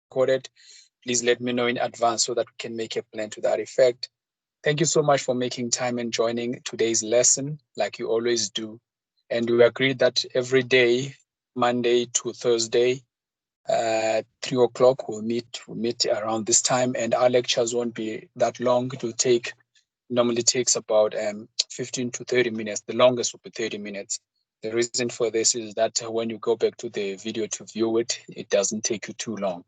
recorded, please let me know in advance so that we can make a plan to that effect. Thank you so much for making time and joining today's lesson, like you always do. And we agreed that every day, Monday to Thursday, 3 o'clock, we'll meet around this time, and our lectures won't be that long. It will normally takes about 15 to 30 minutes. The longest will be 30 minutes. The reason for this is that when you go back to the video to view it, it doesn't take you too long.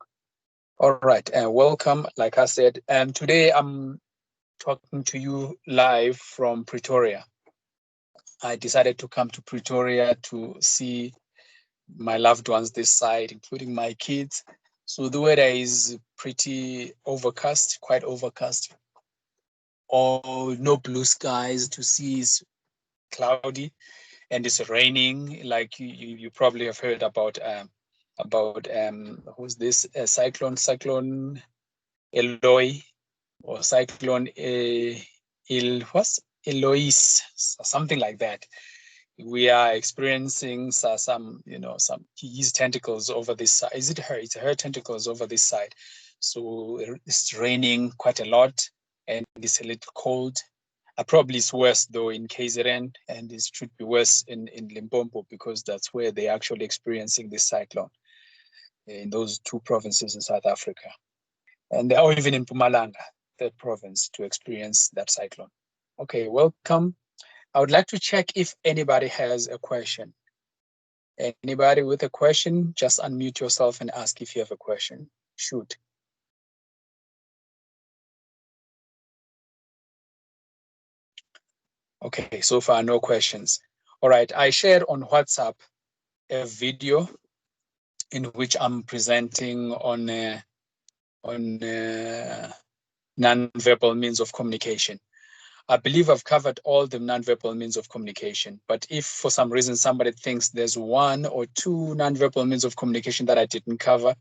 All right, and welcome. Like I said, today I'm talking to you live from Pretoria. I decided to come to Pretoria to see my loved ones this side, including my kids. So the weather is pretty overcast, quite overcast. Or no blue skies to see, is cloudy, and it's raining. Like you probably have heard about who's this cyclone Eloy, or cyclone Eloise, something like that. We are experiencing some his tentacles over this side. Is it her? It's her tentacles over this side. So it's raining quite a lot, and it's a little cold. Probably it's worse though in KZN, and it should be worse in Limpopo, because that's where they're actually experiencing this cyclone, in those two provinces in South Africa. And or even in Mpumalanga, third province, to experience that cyclone. Okay, welcome. I would like to check if anybody has a question. Anybody with a question, just unmute yourself and ask if you have a question. Shoot. Okay, so far no questions. All right, I shared on WhatsApp a video in which I'm presenting on non-verbal means of communication. I believe I've covered all the non-verbal means of communication, but if for some reason somebody thinks there's one or two non-verbal means of communication that I didn't cover,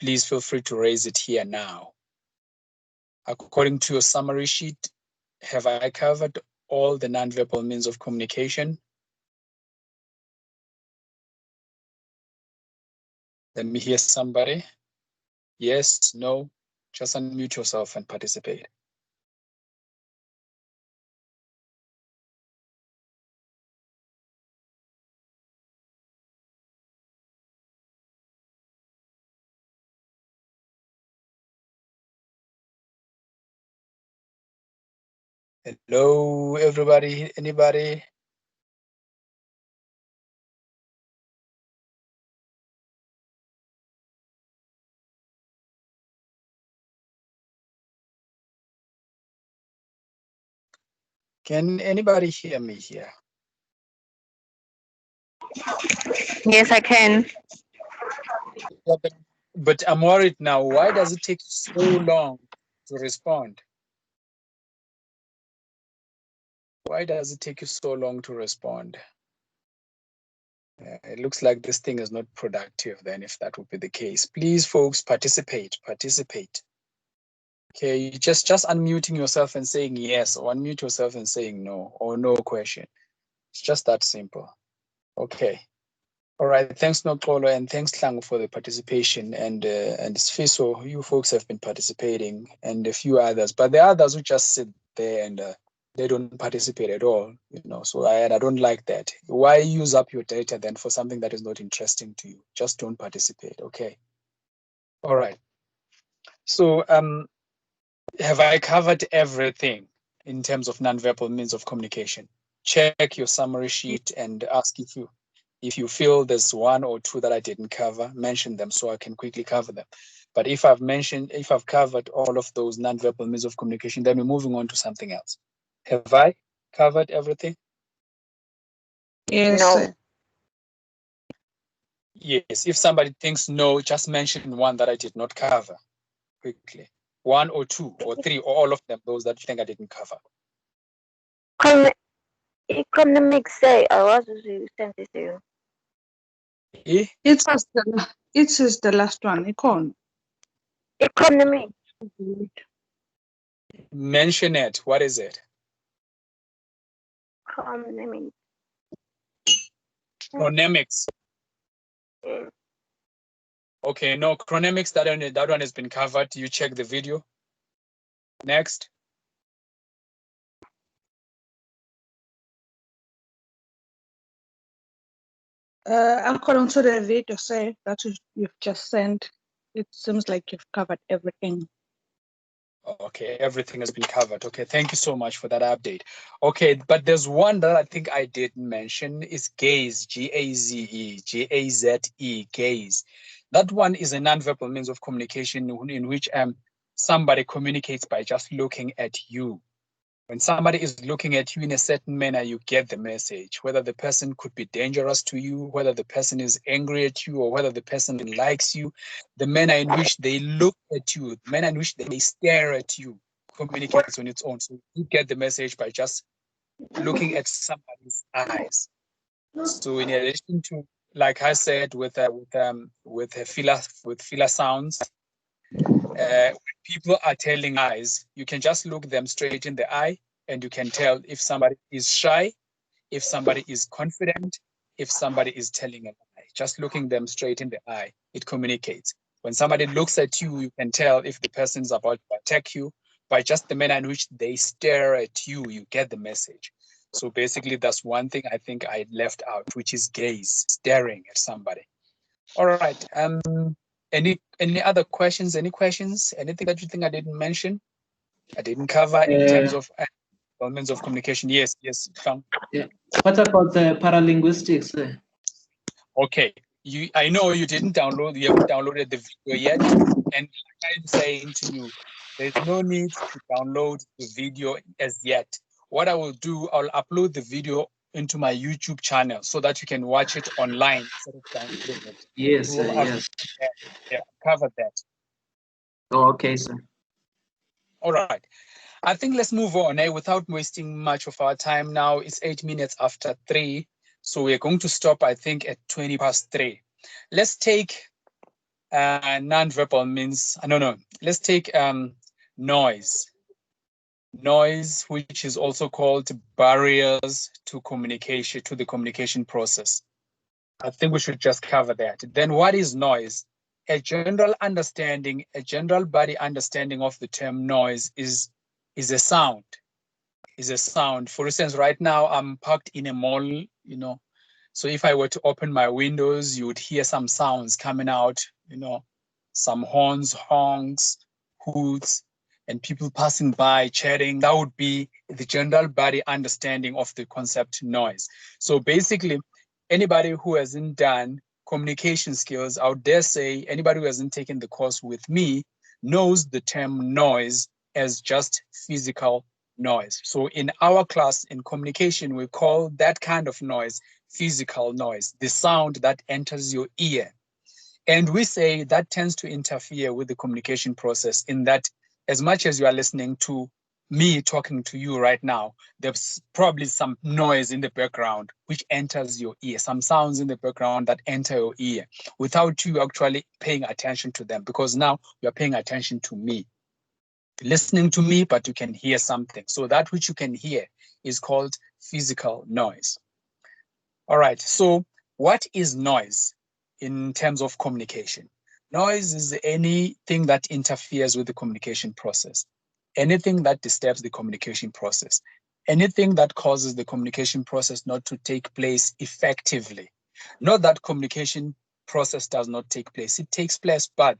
please feel free to raise it here now. According to your summary sheet, have I covered all the non-verbal means of communication? Let me hear somebody. Yes, no, just unmute yourself and participate. Hello, everybody, anybody? Can anybody hear me here? Yes, I can. Yeah, but I'm worried now. Why does it take so long to respond? Why does it take you so long to respond? It looks like this thing is not productive then, if that would be the case. Please, folks, participate. Okay, just unmuting yourself and saying yes, or unmute yourself and saying no, or no question. It's just that simple. Okay. All right. Thanks, Nokolo, and thanks, Klang, for the participation. And Sfiso, you folks have been participating, and a few others. But the others who just sit there and they don't participate at all, So I don't like that. Why use up your data then for something that is not interesting to you? Just don't participate. Okay. All right. So have I covered everything in terms of nonverbal means of communication? Check your summary sheet and ask if you feel there's one or two that I didn't cover, mention them so I can quickly cover them. But if I've covered all of those nonverbal means of communication, then we're moving on to something else. Have I covered everything? Yes. No. Yes, if somebody thinks no, just mention one that I did not cover quickly. One or two or three, or all of them, those that you think I didn't cover. Economic say, I was sent it to you. It is the last one. Economy. Mention it. What is it? Economy. Phonemics. Okay, no, chronemics, that one has been covered. You check the video. Next. According to the video say that you've just sent, it seems like you've covered everything. Okay, everything has been covered. Okay, thank you so much for that update. Okay, but there's one that I think I didn't mention is gaze, G-A-Z-E, G-A-Z-E, gaze. That one is a nonverbal means of communication in which somebody communicates by just looking at you. When somebody is looking at you in a certain manner, you get the message, whether the person could be dangerous to you, whether the person is angry at you, or whether the person likes you. The manner in which they look at you, the manner in which they stare at you communicates on its own. So you get the message by just looking at somebody's eyes. So in addition to, like I said, with filler sounds, when people are telling lies, you can just look them straight in the eye and you can tell if somebody is shy, if somebody is confident, if somebody is telling a lie. Just looking them straight in the eye, it communicates. When somebody looks at you, you can tell if the person's about to attack you. By just the manner in which they stare at you, you get the message. So basically, that's one thing I think I left out, which is gaze, staring at somebody. All right. Any other questions? Any questions? Anything that you think I didn't mention? I didn't cover in terms of elements of communication. Yes, yes, Sean. Yeah. What about the paralinguistics? Okay. I know you didn't download. You haven't downloaded the video yet, and like I'm saying to you, there's no need to download the video as yet. What I will do, I'll upload the video into my YouTube channel so that you can watch it online instead of downloading it. Yes, So yes. yeah, cover that. Oh, okay, sir. All right. I think let's move on without wasting much of our time now. It's 8 minutes after 3. So we're going to stop, I think, at 20 past 3. Let's take non-verbal means, no. Let's take noise. Noise, which is also called barriers to communication, to the communication process. I think we should just cover that. Then what is noise? A general understanding, a general body understanding of the term noise is a sound. Is a sound. For instance, right now I'm parked in a mall, you know. So if I were to open my windows, you would hear some sounds coming out, you know, some horns, honks, hoots, and people passing by, chatting. That would be the general body understanding of the concept noise. So basically, anybody who hasn't done communication skills, I would dare say anybody who hasn't taken the course with me knows the term noise as just physical noise. So in our class in communication, we call that kind of noise physical noise, the sound that enters your ear. And we say that tends to interfere with the communication process in that as much as you are listening to me talking to you right now, there's probably some noise in the background which enters your ear, some sounds in the background that enter your ear without you actually paying attention to them, because now you're paying attention to me. Listening to me, but you can hear something. So that which you can hear is called physical noise. All right, so what is noise in terms of communication? Noise is anything that interferes with the communication process, anything that disturbs the communication process, anything that causes the communication process not to take place effectively. Not that communication process does not take place, it takes place, but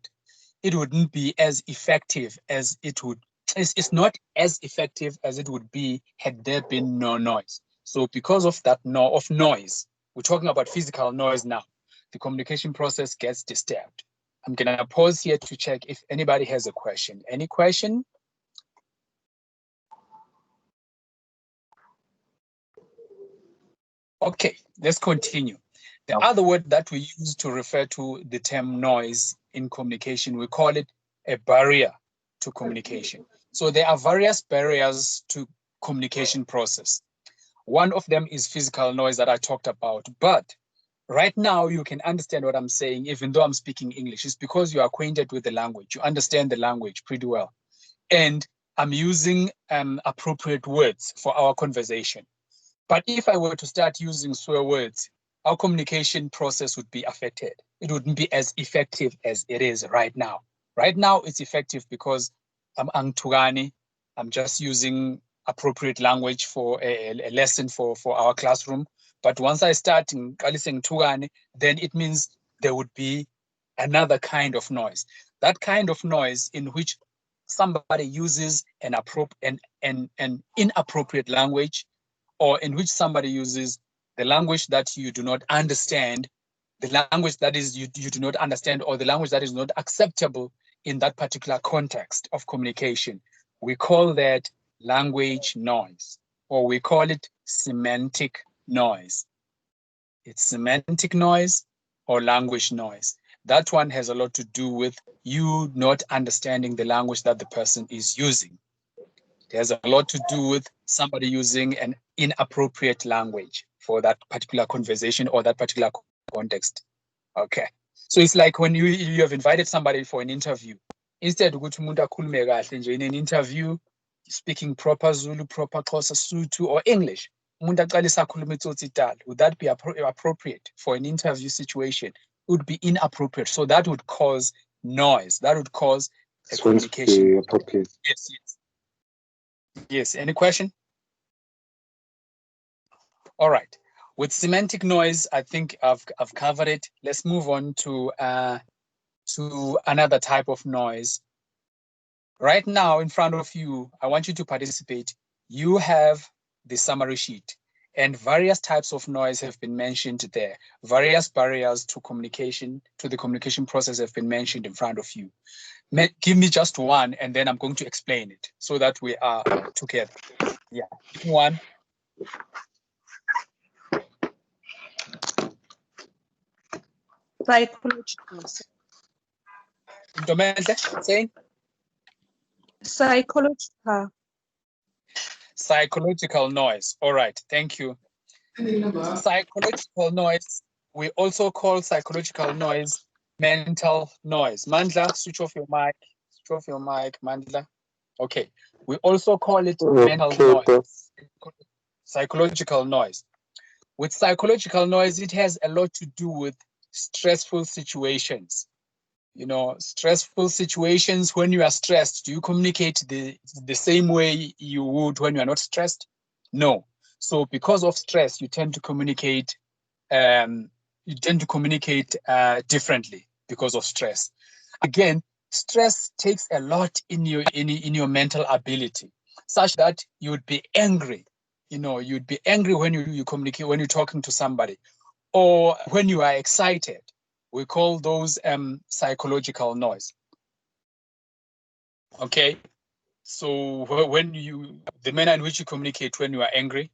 it wouldn't be as effective as it would. It's not as effective as it would be had there been no noise. So because of that noise, we're talking about physical noise now, the communication process gets disturbed. I'm gonna pause here to check if anybody has a question. Any question? Okay, let's continue. The other word that we use to refer to the term noise in communication, we call it a barrier to communication. So there are various barriers to communication process. One of them is physical noise that I talked about, but right now you can understand what I'm saying, even though I'm speaking English. It's because you're acquainted with the language. You understand the language pretty well. And I'm using appropriate words for our conversation. But if I were to start using swear words, our communication process would be affected. it wouldn't be as effective as it is right now. Right now, it's effective because I'm Angtugani. I'm just using appropriate language for a lesson for our classroom. But once I start in Tugani, then it means there would be another kind of noise. That kind of noise in which somebody uses an inappropriate language, or in which somebody uses the language that you do not understand, the language that is you do not understand, or the language that is not acceptable in that particular context of communication. We call that language noise, or we call it semantic noise. It's semantic noise or language noise. That one has a lot to do with you not understanding the language that the person is using. It has a lot to do with somebody using an inappropriate language for that particular conversation or that particular context. Okay. So it's like when you have invited somebody for an interview. Instead ukuthi umuntu akhulume kahle nje in an interview, speaking proper Zulu, proper Xhosa, Sotho, or English, umuntu aqalisa akhulume itsotsi-tala. Would that be appropriate for an interview situation? It would be inappropriate. So that would cause noise. That would cause a communication. Appropriate. Yes, yes. Yes, any question? All right. With semantic noise, I think I've covered it. Let's move on to another type of noise. Right now, in front of you, I want you to participate. You have the summary sheet, and various types of noise have been mentioned there. Various barriers to communication, to the communication process, have been mentioned in front of you. Give me just one, and then I'm going to explain it so that we are together. Yeah, one. Psychological. Saying? Psychological. Psychological noise. All right, thank you. Psychological noise, we also call psychological noise mental noise. Mandla, switch off your mic. Switch off your mic, Mandla. Okay, we also call it mental noise, psychological noise. With psychological noise, it has a lot to do with stressful situations. You know, stressful situations. When you are stressed, do you communicate the same way you would when you are not stressed? No. So because of stress, you tend to communicate differently because of stress. Again, stress takes a lot in your mental ability, such that you would be angry. You know, you'd be angry when you communicate, when you're talking to somebody, or when you are excited. We call those psychological noise. Okay, so when the manner in which you communicate when you are angry,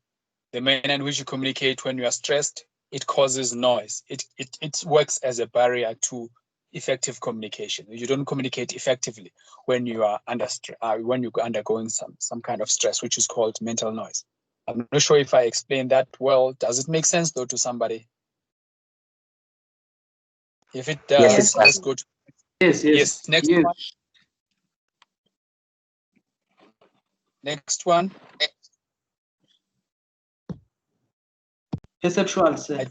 the manner in which you communicate when you are stressed, it causes noise. It works as a barrier to effective communication. You don't communicate effectively when you are when you're undergoing some kind of stress, which is called mental noise. I'm not sure if I explained that well. Does it make sense though to somebody? If it does, Yes. let's go to Yes. Next Yes. one. Next one. Perceptual, sir.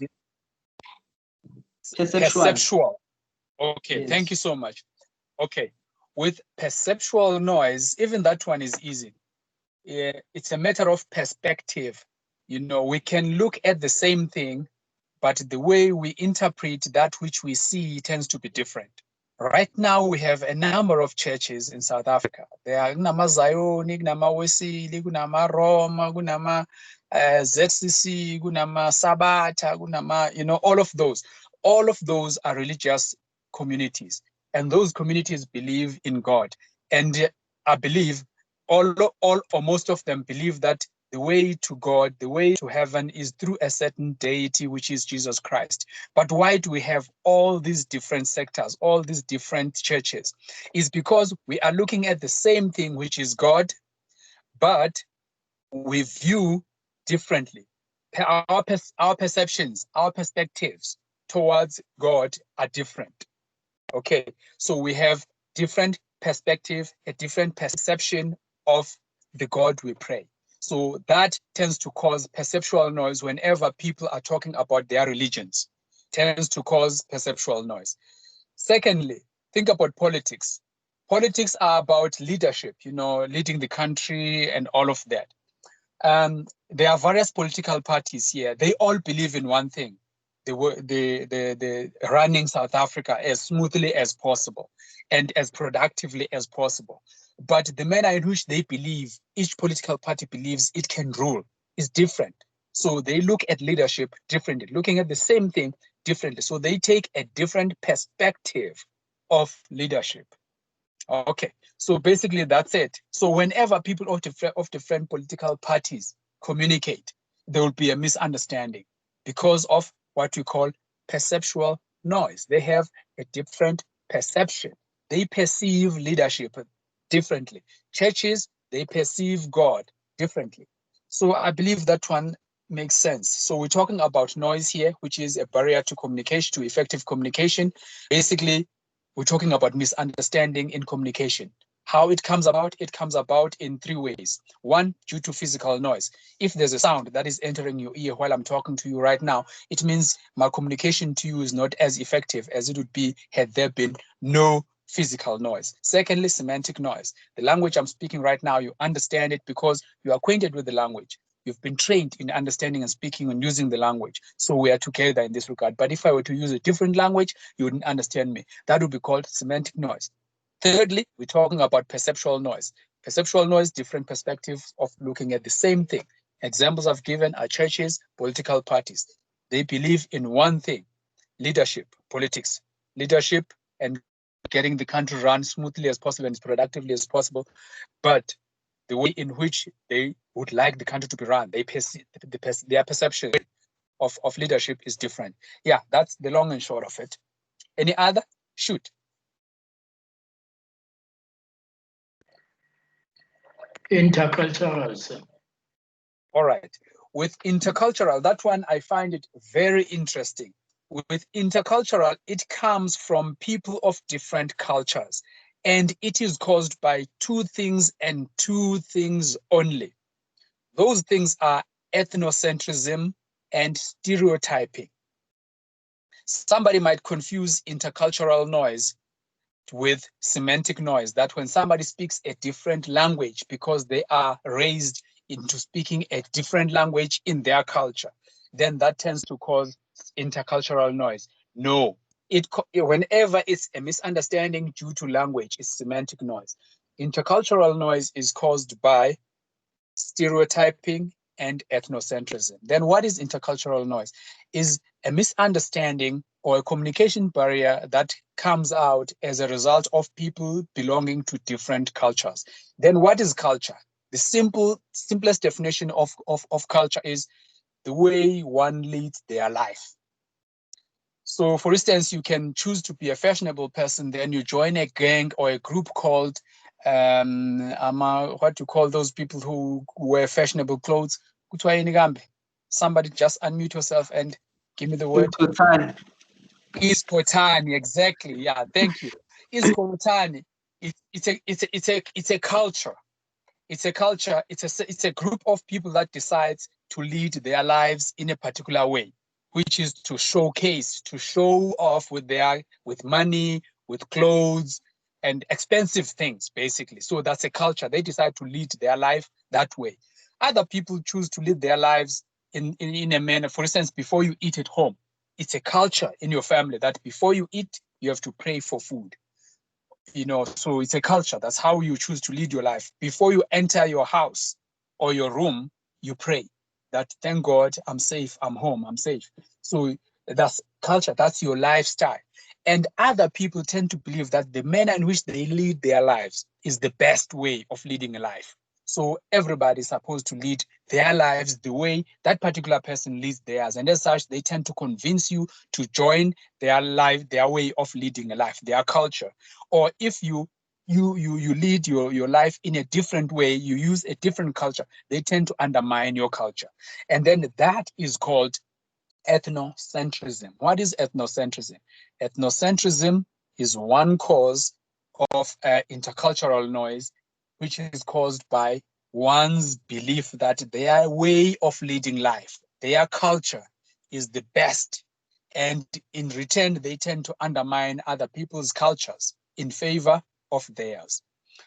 Perceptual. Okay, Yes. Thank you so much. Okay, with perceptual noise, even that one is easy. It's a matter of perspective. You know, we can look at the same thing, but the way we interpret that which we see tends to be different. Right now, we have a number of churches in South Africa. There are kunama Zion, kunama Wesley, kunama Roma, kunama ZCC, kunama Sabata, kunama, you know, all of those. All of those are religious communities, and those communities believe in God. And I believe all or most of them believe that the way to God, the way to heaven is through a certain deity, which is Jesus Christ. But why do we have all these different sectors, all these different churches? Is because we are looking at the same thing, which is God, but we view differently. Our perceptions, our perspectives towards God are different. Okay, so we have different perspective, a different perception of the God we pray. So that tends to cause perceptual noise whenever people are talking about their religions. tends to cause perceptual noise. Secondly, think about politics. Politics are about leadership, leading the country and all of that. There are various political parties here. They all believe in one thing: the running South Africa as smoothly as possible and as productively as possible. But the manner in which they believe, each political party believes it can rule, is different. So they look at leadership differently, looking at the same thing differently. So they take a different perspective of leadership. Okay, so basically that's it. So whenever people of different political parties communicate, there will be a misunderstanding because of what we call perceptual noise. They have a different perception. They perceive leadership differently. Churches, they perceive God differently. So I believe that one makes sense. So we're talking about noise here, which is a barrier to communication, to effective communication. Basically, we're talking about misunderstanding in communication. How it comes about in three ways. One, due to physical noise. If there's a sound that is entering your ear while I'm talking to you right now, it means my communication to you is not as effective as it would be had there been no physical noise. Secondly, semantic noise. The language I'm speaking right now, you understand it because you're acquainted with the language. You've been trained in understanding and speaking and using the language. So we are together in this regard. But if I were to use a different language, you wouldn't understand me. That would be called semantic noise. Thirdly, we're talking about perceptual noise. Perceptual noise, different perspectives of looking at the same thing. Examples I've given are churches, political parties. They believe in one thing: leadership, politics, leadership, and getting the country run smoothly as possible and as productively as possible. But the way in which they would like the country to be run, they perceive, their perception of leadership is different. Yeah, that's the long and short of it. Any other? Shoot. Intercultural, sir. All right. With intercultural, that one I find it very interesting. With intercultural, it comes from people of different cultures, and it is caused by two things and two things only. Those things are ethnocentrism and stereotyping. Somebody might confuse intercultural noise with semantic noise, that when somebody speaks a different language because they are raised into speaking a different language in their culture, then that tends to cause intercultural noise. No, whenever it's a misunderstanding due to language, it's semantic noise. Intercultural noise is caused by stereotyping and ethnocentrism. Then what is intercultural noise? Is a misunderstanding or a communication barrier that comes out as a result of people belonging to different cultures. Then what is culture? The simplest definition of culture is the way one leads their life. So for instance, you can choose to be a fashionable person, then you join a gang or a group called what you call those people who wear fashionable clothes. Somebody just unmute yourself and give me the word. Iskotani, exactly. Yeah, thank you. Iskotani. It's a culture. It's a culture. It's a group of people that decides to lead their lives in a particular way, which is to showcase, to show off with money, with clothes, and expensive things, basically. So that's a culture. They decide to lead their life that way. Other people choose to live their lives in a manner. For instance, before you eat at home, it's a culture in your family that before you eat, you have to pray for food. So it's a culture. That's how you choose to lead your life. Before you enter your house or your room, you pray that, thank God, I'm safe, I'm home, I'm safe. So that's culture, that's your lifestyle. And other people tend to believe that the manner in which they lead their lives is the best way of leading a life. So everybody's supposed to lead their lives the way that particular person leads theirs. And as such, they tend to convince you to join their life, their way of leading a life, their culture. Or if you lead your life in a different way, you use a different culture, they tend to undermine your culture. And then that is called ethnocentrism. What is ethnocentrism? Ethnocentrism is one cause of intercultural noise, which is caused by one's belief that their way of leading life, their culture, is the best And in return, they tend to undermine other people's cultures in favor of theirs.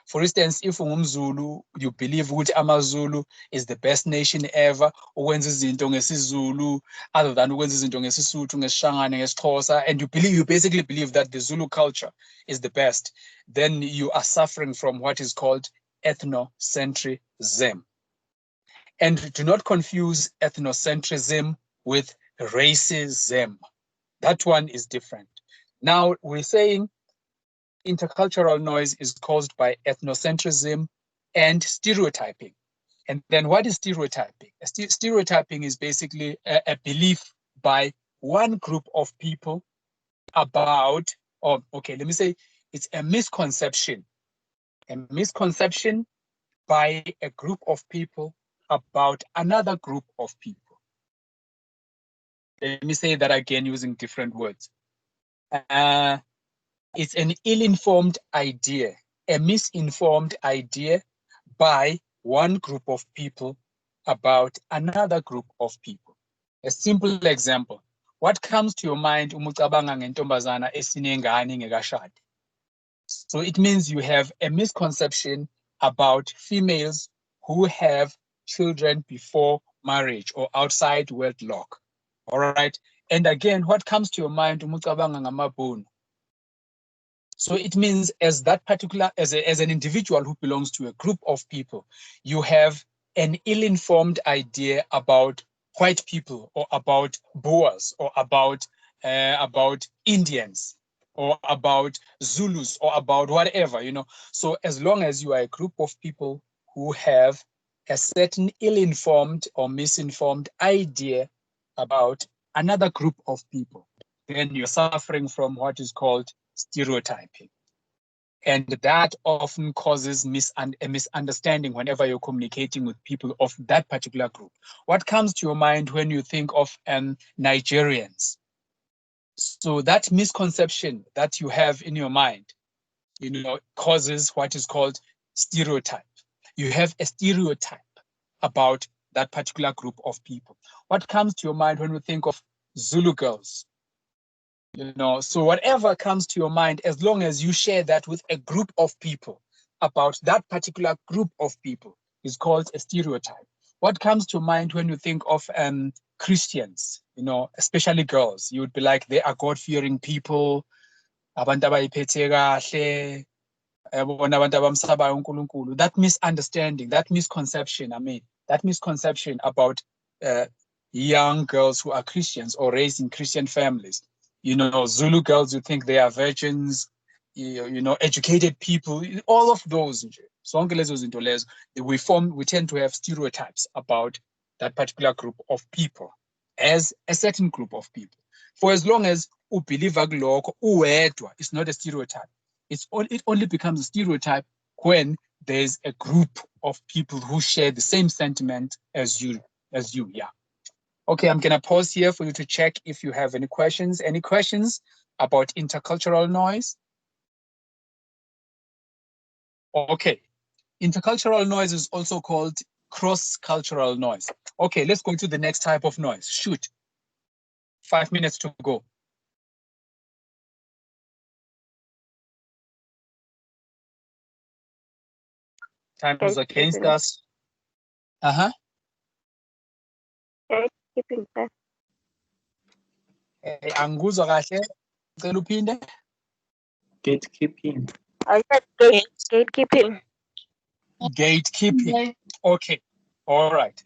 For instance, if ungumZulu, you believe ukuthi amaZulu is the best nation ever, ukwenza izinto ngesiZulu, other than ukwenza izinto ngesisuthu, ngesishangane, ngesiXhosa, and you basically believe that the Zulu culture is the best, then you are suffering from what is called ethnocentrism. And do not confuse ethnocentrism with racism. That one is different. Now we're saying intercultural noise is caused by ethnocentrism and stereotyping. And then what is stereotyping? Stereotyping is basically a belief by one group of people about, or okay, let me say it's a misconception by a group of people about another group of people. Let me say that again using different words. It's an ill-informed idea, a misinformed idea by one group of people about another group of people. A simple example. What comes to your mind umucabanga ngentombazana esinengane ngekashadi? So it means you have a misconception about females who have children before marriage or outside wedlock. All right. And again, what comes to your mind umucabanga ngamabhunu? So it means as that particular, as an individual who belongs to a group of people, you have an ill-informed idea about white people or about Boers or about Indians or about Zulus or about whatever, you know. So as long as you are a group of people who have a certain ill-informed or misinformed idea about another group of people, then you're suffering from what is called stereotyping. And that often causes a misunderstanding whenever you're communicating with people of that particular group. What comes to your mind when you think of Nigerians? So that misconception that you have in your mind, you know, causes what is called stereotype. You have a stereotype about that particular group of people. What comes to your mind when you think of Zulu girls? You know, so whatever comes to your mind, as long as you share that with a group of people about that particular group of people, is called a stereotype. What comes to mind when you think of Christians, you know, especially girls? You would be like, they are God-fearing people. That misunderstanding, that misconception, that misconception about young girls who are Christians or raised in Christian families. You know, Zulu girls, you think they are virgins, you know, educated people, all of those. We tend to have stereotypes about that particular group of people as a certain group of people. For as long as ubelieve it's not a stereotype. It only becomes a stereotype when there's a group of people who share the same sentiment as you, yeah. Okay, I'm gonna pause here for you to check if you have any questions. Any questions about intercultural noise? Okay, intercultural noise is also called cross-cultural noise. Okay, let's go to the next type of noise. Shoot. 5 minutes to go. Time is against us. Gatekeeping. Anguzwa kahle. Cela uphinde. Gatekeeping. I said gatekeeping. Gatekeeping. Okay. All right.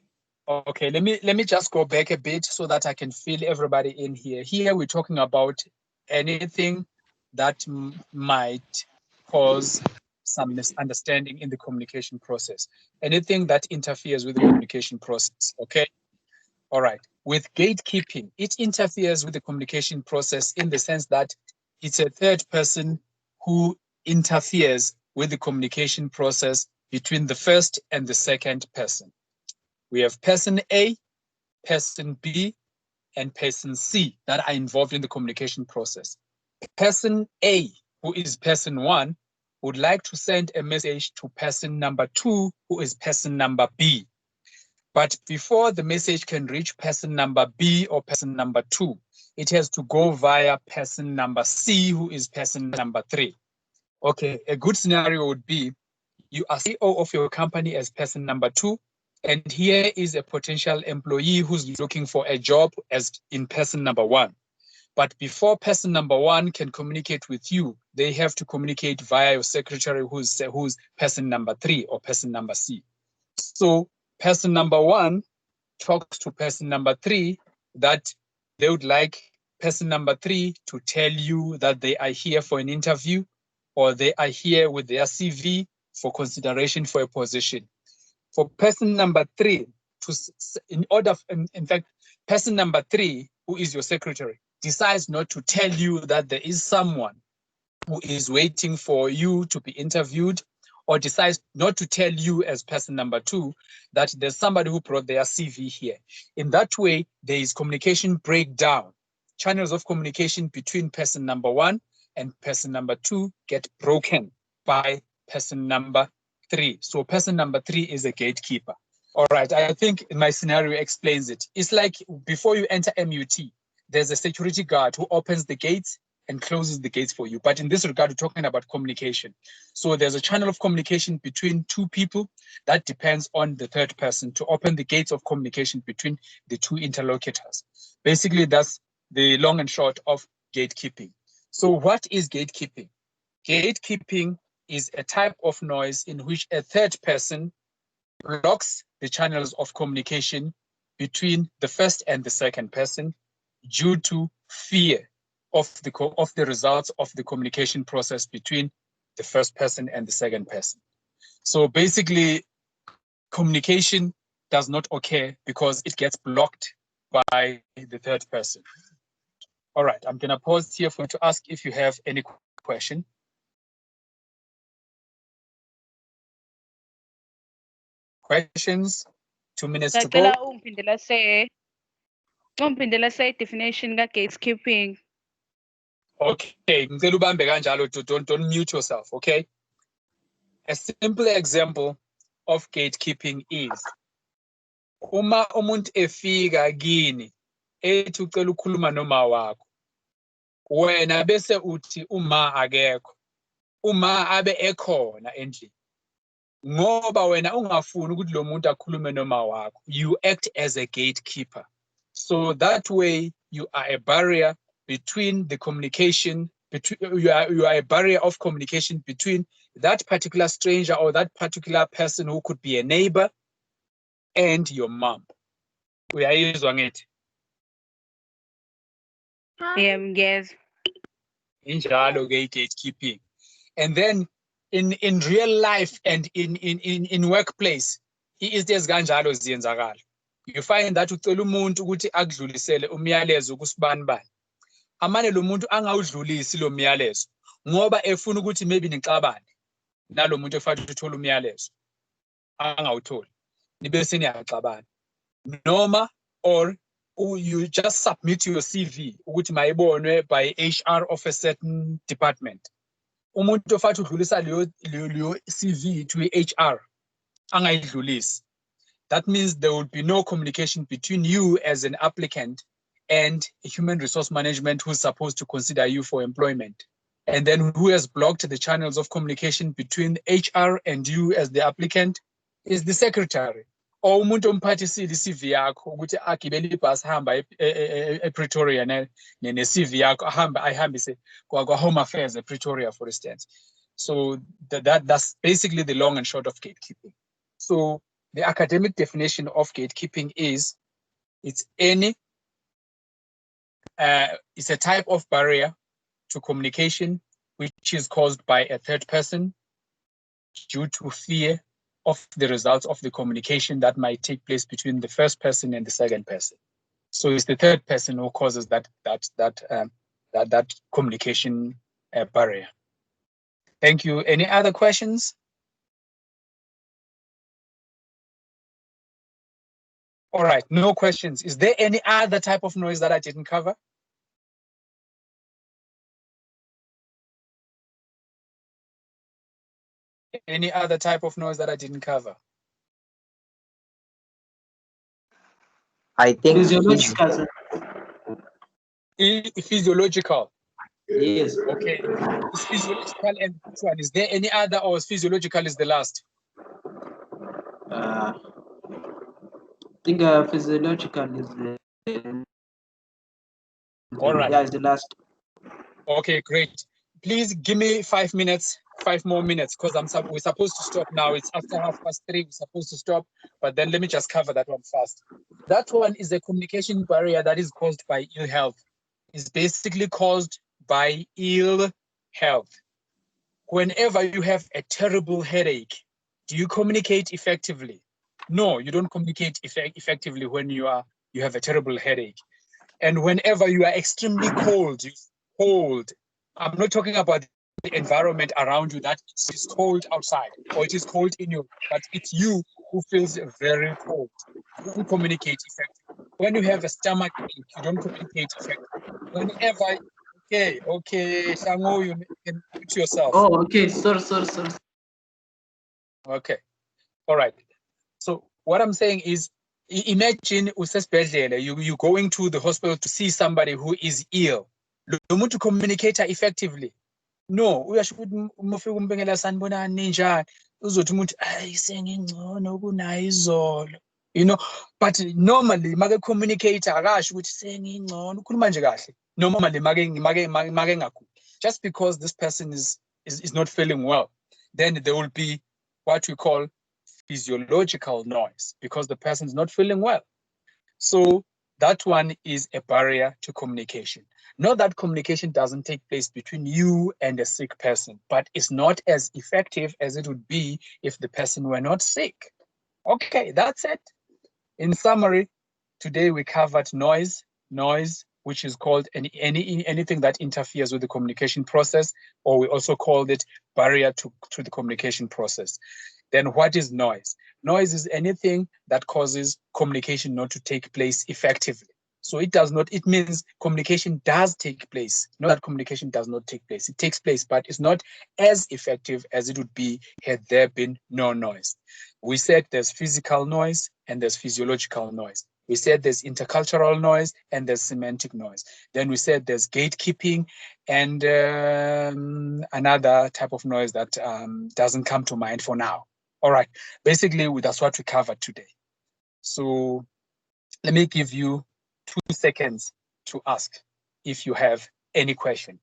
Okay, let me just go back a bit so that I can fill everybody in here. Here we're talking about anything that might cause some misunderstanding in the communication process. Anything that interferes with the communication process, okay? All right. With gatekeeping, it interferes with the communication process in the sense that it's a third person who interferes with the communication process between the first and the second person. We have person A, person B, and person C that are involved in the communication process. Person A, who is person 1, would like to send a message to person number 2, who is person number B. But before the message can reach person number B or person number 2, it has to go via person number C, who is person number 3. Okay, a good scenario would be you are CEO of your company as person number 2, and here is a potential employee who's looking for a job as in person number 1. But before person number 1 can communicate with you, they have to communicate via your secretary, who's person number 3 or person number C. So person number 1 talks to person number 3 that they would like person number 3 to tell you that they are here for an interview, or they are here with their CV for consideration for a position. For person number 3 in fact, person number 3, who is your secretary, decides not to tell you that there is someone who is waiting for you to be interviewed, or decides not to tell you as person number 2 that there's somebody who brought their CV here. In that way, there is communication breakdown. Channels of communication between person number 1 and person number 2 get broken by person number 3. So person number 3 is a gatekeeper. All right, I think my scenario explains it. It's like before you enter MUT, there's a security guard who opens the gates and closes the gates for you. But in this regard, we're talking about communication. So there's a channel of communication between two people that depends on the third person to open the gates of communication between the two interlocutors. Basically, that's the long and short of gatekeeping. So what is gatekeeping? Gatekeeping is a type of noise in which a third person blocks the channels of communication between the first and the second person due to fear of the results of the communication process between the first person and the second person. So basically, communication does not occur because it gets blocked by the third person. All right, I'm going to pause here for you to ask if you have any question. Questions? 2 minutes to go. Ungiphindela say definition ka-gatekeeping. Okay, ngicela ubambe kanjalo, don't mute yourself, okay? A simple example of gatekeeping is uma umuntu efika kini ethi ucela ukukhuluma noma wakho, wena bese uthi uma akekho, uma abe ekhona endlini, ngoba wena ungafuni ukuthi lo muntu akhulume noma wakho, you act as a gatekeeper. So that way you are a barrier between the communication, you are a barrier of communication between that particular stranger or that particular person who could be a neighbor and your mom. Uyayizwa ngithi? Yes. Injalo ke gatekeeping. And then in real life and in workplace, izinto ezikanjalo ziyenzakala. You find that ucela umuntu ukuthi akudlulisele umyalezo kusibani bani. Amane lo muntu angawudlulisi lo myalezo ngoba efuna ukuthi maybe nixabane nalo muntu efanele uthola umyalezo angawutholi. Nibe seniyaxabana. Noma or you just submit your CV ukuthi mayibonwe by HR of a certain department. Umuntu ofanele udlulisa leyo CV to HR angayidlulisi. That means there will be no communication between you as an applicant and human resource management who's supposed to consider you for employment. And then who has blocked the channels of communication between HR and you as the applicant is the secretary. Or umuntu omphathisile i-CV yakho ukuthi agibele ibhasi hamba ePretoria ne-CV yakho ayihambise kwa-Home Affairs ePretoria, for instance. So that's basically the long and short of gatekeeping. So the academic definition of gatekeeping is it's a type of barrier to communication which is caused by a third person due to fear of the results of the communication that might take place between the first person and the second person. So it's the third person who causes that communication barrier. Thank you. Any other questions? All right, no questions. Is there any other type of noise that I didn't cover? Any other type of noise that I didn't cover? I think Physiological, sir. Physiological. Yes. Okay. Is physiological and which one? Is there any other, or is physiological is the last? I think physiological is All right. yeah, is the last. Okay, great. Please give me 5 minutes, 5 more minutes, because we're supposed to stop now. It's after 3:30. We're supposed to stop, but then let me just cover that one first. That one is a communication barrier that is caused by ill health. It's basically caused by ill health. Whenever you have a terrible headache, do you communicate effectively? No, you don't communicate effectively when you have a terrible headache. And whenever you are extremely cold, I'm not talking about the environment around you, that it is cold outside or it is cold in you, but it's you who feels very cold. You don't communicate effectively. When you have a stomach ache, you don't communicate effectively. Whenever, okay, Shango, you can mute yourself. Oh, okay. Sorry. Okay, all right. So what I'm saying is, imagine you going to the hospital to see somebody who is ill. Lo muntu communicator effectively. No, uyasho ukuthi uma ufika umbengela sanibonani ninjani, uzothi umuntu ayi sengingcono kunayo izolo. You know, but normally make communicator akasho ukuthi sengingcono, ukhuluma nje kahle. Normally make ngakho. Just because this person is not feeling well, then there will be what we call physiological noise because the person is not feeling well. So that one is a barrier to communication. Not that communication doesn't take place between you and a sick person, but it's not as effective as it would be if the person were not sick. Okay, that's it. In summary, today we covered noise, which is called anything that interferes with the communication process, or we also called it barrier to the communication process. Then what is noise? Noise is anything that causes communication not to take place effectively. So it means communication does take place, not that communication does not take place. It takes place, but it's not as effective as it would be had there been no noise. We said there's physical noise and there's physiological noise. We said there's intercultural noise and there's semantic noise. Then we said there's gatekeeping and another type of noise that doesn't come to mind for now. All right, basically that's what we covered today. So let me give you 2 seconds to ask if you have any question.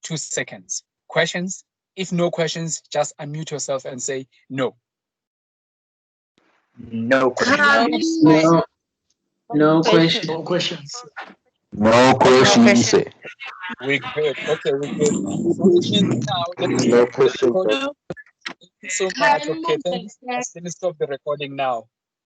2 seconds. Questions? If no questions, just unmute yourself and say no. no questions. No question. No questions. No questions. We're good. Okay, we're good. So which means now let me No stop the questions. recording. Thank you so much. Okay, thank you so much. Let me stop the recording now.